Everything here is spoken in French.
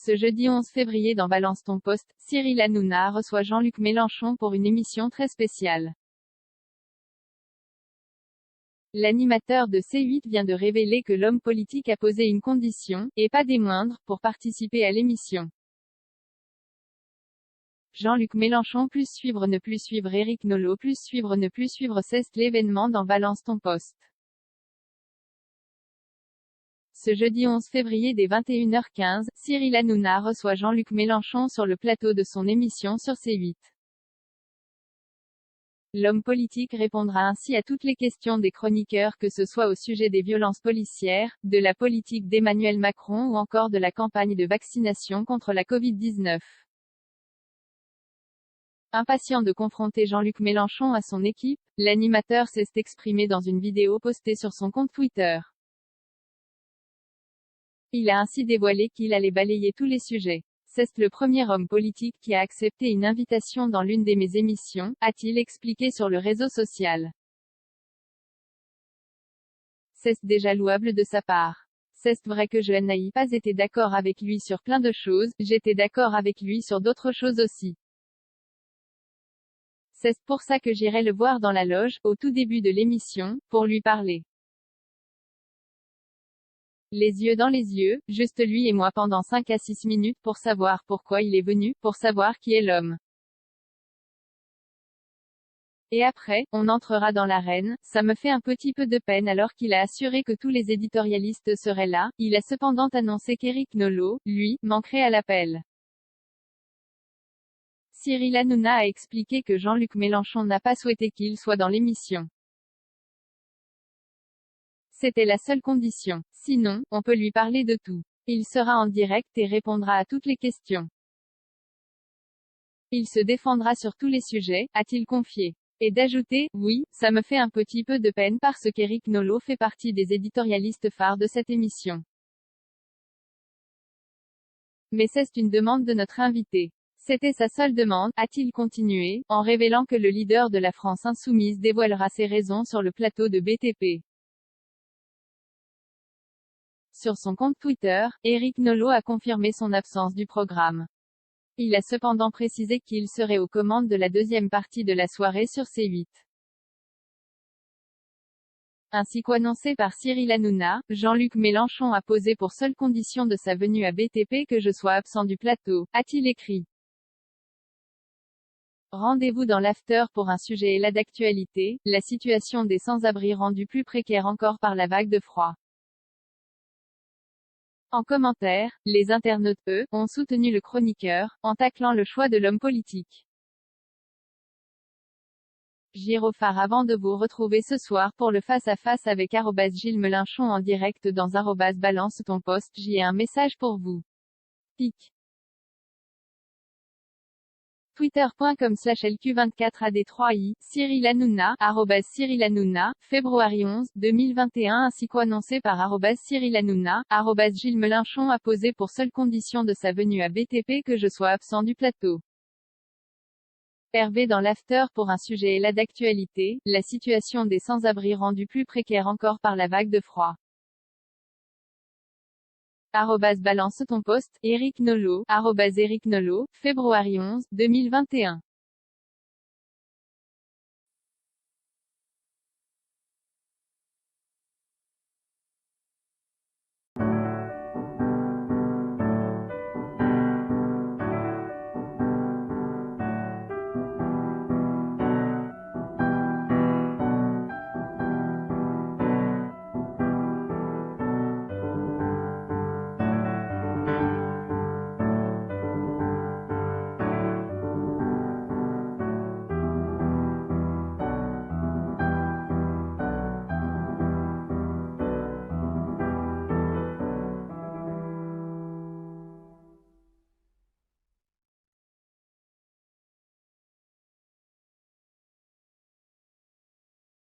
Ce jeudi 11 février dans Balance ton poste, Cyril Hanouna reçoit Jean-Luc Mélenchon pour une émission très spéciale. L'animateur de C8 vient de révéler que l'homme politique a posé une condition, et pas des moindres, pour participer à l'émission. Jean-Luc Mélenchon plus suivre ne plus suivre Éric Nolot plus suivre ne plus suivre c'est l'événement dans Balance ton poste. Ce jeudi 11 février dès 21h15, Cyril Hanouna reçoit Jean-Luc Mélenchon sur le plateau de son émission sur C8. L'homme politique répondra ainsi à toutes les questions des chroniqueurs, que ce soit au sujet des violences policières, de la politique d'Emmanuel Macron ou encore de la campagne de vaccination contre la Covid-19. Impatient de confronter Jean-Luc Mélenchon à son équipe, l'animateur s'est exprimé dans une vidéo postée sur son compte Twitter. Il a ainsi dévoilé qu'il allait balayer tous les sujets. C'est le premier homme politique qui a accepté une invitation dans l'une de mes émissions, a-t-il expliqué sur le réseau social. C'est déjà louable de sa part. C'est vrai que je n'ai pas été d'accord avec lui sur plein de choses, j'étais d'accord avec lui sur d'autres choses aussi. C'est pour ça que j'irai le voir dans la loge, au tout début de l'émission, pour lui parler. Les yeux dans les yeux, juste lui et moi pendant 5 à 6 minutes pour savoir pourquoi il est venu, pour savoir qui est l'homme. Et après, on entrera dans l'arène. Ça me fait un petit peu de peine alors qu'il a assuré que tous les éditorialistes seraient là. Il a cependant annoncé qu'Éric Nolot, lui, manquerait à l'appel. Cyril Hanouna a expliqué que Jean-Luc Mélenchon n'a pas souhaité qu'il soit dans l'émission. C'était la seule condition. Sinon, on peut lui parler de tout. Il sera en direct et répondra à toutes les questions. Il se défendra sur tous les sujets, a-t-il confié. Et d'ajouter, oui, ça me fait un petit peu de peine parce qu'Éric Nolot fait partie des éditorialistes phares de cette émission. Mais c'est une demande de notre invité. C'était sa seule demande, a-t-il continué, en révélant que le leader de la France insoumise dévoilera ses raisons sur le plateau de BTP. Sur son compte Twitter, Éric Nolot a confirmé son absence du programme. Il a cependant précisé qu'il serait aux commandes de la deuxième partie de la soirée sur C8. Ainsi qu'annoncé par Cyril Hanouna, Jean-Luc Mélenchon a posé pour seule condition de sa venue à BTP que je sois absent du plateau, a-t-il écrit. Rendez-vous dans l'after pour un sujet là d'actualité, la situation des sans-abri rendue plus précaire encore par la vague de froid. En commentaire, les internautes, eux, ont soutenu le chroniqueur, en taclant le choix de l'homme politique. Gyrophare avant de vous retrouver ce soir pour le face-à-face avec @Gilles Mélenchon en direct dans @balance ton poste, j'y ai un message pour vous. Pic. Twitter.com/LQ24AD3I, Cyril Hanouna, @Cyril Hanouna, février 11, 2021 ainsi qu'annoncé par @Cyril Hanouna, Gilles Mélenchon a posé pour seule condition de sa venue à BTP que je sois absent du plateau. Hervé dans l'after pour un sujet là d'actualité, la situation des sans-abri rendue plus précaire encore par la vague de froid. @balance ton poste, Éric Nolot, @Éric Nolot, février 11, 2021.